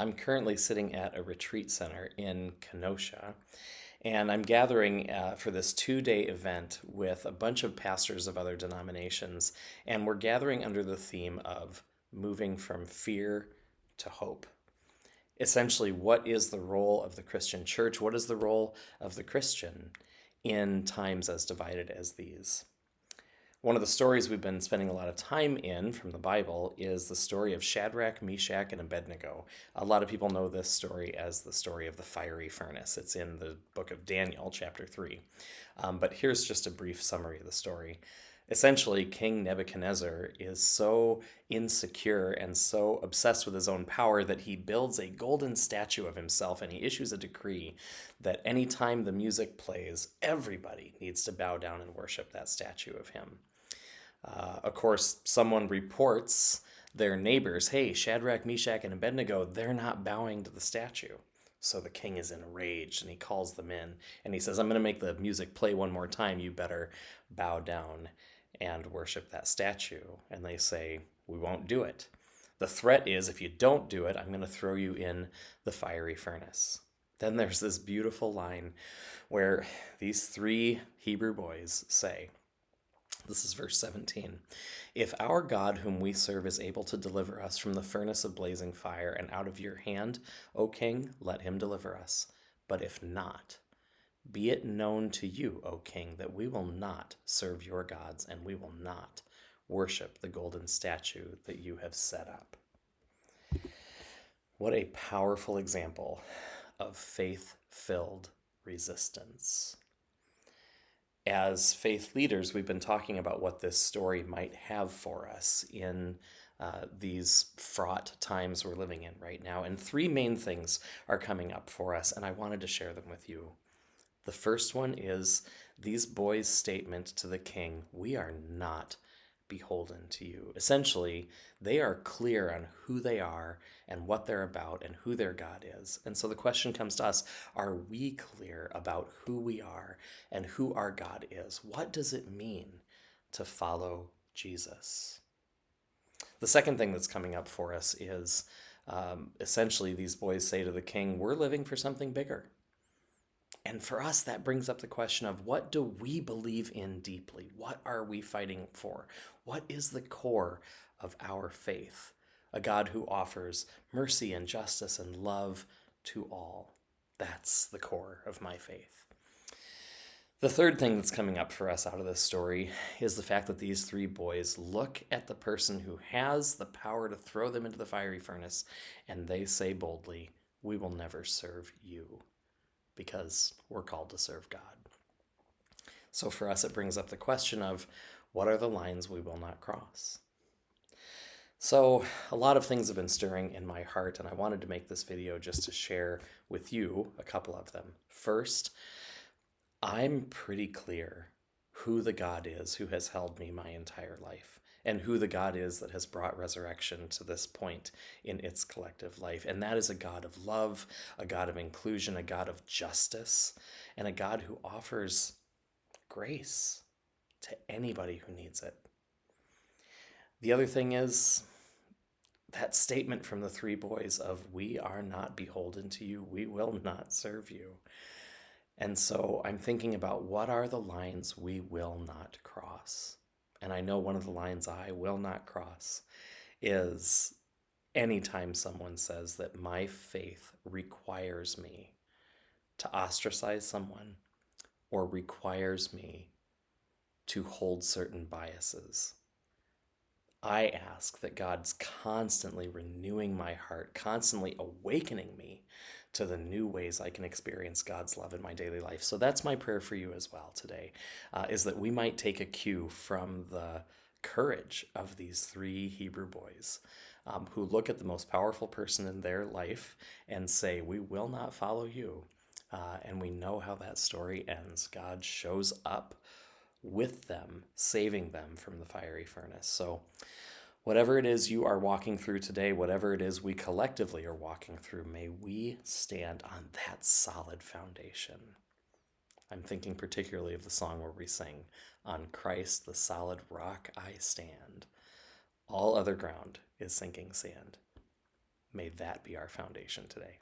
I'm currently sitting at a retreat center in Kenosha, and I'm gathering for this 2 day event with a bunch of pastors of other denominations, and we're gathering under the theme of moving from fear to hope. Essentially, what is the role of the Christian church? What is the role of the Christian in times as divided as these? One of the stories we've been spending a lot of time in from the Bible is the story of Shadrach, Meshach, and Abednego. A lot of people know this story as the story of the fiery furnace. It's in the book of Daniel, chapter 3. But here's just a brief summary of the story. Essentially, King Nebuchadnezzar is so insecure and so obsessed with his own power that he builds a golden statue of himself, and he issues a decree that anytime the music plays, everybody needs to bow down and worship that statue of him. Of course, someone reports their neighbors, hey, Shadrach, Meshach, and Abednego, they're not bowing to the statue. So the king is enraged and he calls them in and he says, I'm going to make the music play one more time. You better bow down and worship that statue. And they say, we won't do it. The threat is, if you don't do it, I'm going to throw you in the fiery furnace. Then there's this beautiful line where these three Hebrew boys say, this is verse 17. If our God, whom we serve, is able to deliver us from the furnace of blazing fire and out of your hand, O king, let him deliver us. But if not, be it known to you, O king, that we will not serve your gods and we will not worship the golden statue that you have set up. What a powerful example of faith-filled resistance. As faith leaders, we've been talking about what this story might have for us in these fraught times we're living in right now. And three main things are coming up for us, and I wanted to share them with you. The first one is these boys' statement to the king, we are not beholden to you. Essentially, they are clear on who they are and what they're about and who their God is. And so the question comes to us, are we clear about who we are and who our God is? What does it mean to follow Jesus? The second thing that's coming up for us is essentially these boys say to the king, we're living for something bigger. And for us, that brings up the question of what do we believe in deeply? What are we fighting for? What is the core of our faith? A God who offers mercy and justice and love to all. That's the core of my faith. The third thing that's coming up for us out of this story is the fact that these three boys look at the person who has the power to throw them into the fiery furnace, and they say boldly, we will never serve you, because we're called to serve God. So for us, it brings up the question of what are the lines we will not cross? So a lot of things have been stirring in my heart, and I wanted to make this video just to share with you a couple of them. First, I'm pretty clear who the God is who has held me my entire life, and who the God is that has brought resurrection to this point in its collective life. And that is a God of love, a God of inclusion, a God of justice, and a God who offers grace to anybody who needs it. The other thing is that statement from the three boys of, we are not beholden to you, we will not serve you. And so I'm thinking about what are the lines we will not cross. And I know one of the lines I will not cross is anytime someone says that my faith requires me to ostracize someone or requires me to hold certain biases. I ask that God's constantly renewing my heart, constantly awakening me to the new ways I can experience God's love in my daily life. So that's my prayer for you as well today, is that we might take a cue from the courage of these three Hebrew boys who look at the most powerful person in their life and say, we will not follow you. And we know how that story ends. God shows up with them, saving them from the fiery furnace. So whatever it is you are walking through today, whatever it is we collectively are walking through, may we stand on that solid foundation. I'm thinking particularly of the song where we sing, on Christ the solid rock I stand. All other ground is sinking sand. May that be our foundation today.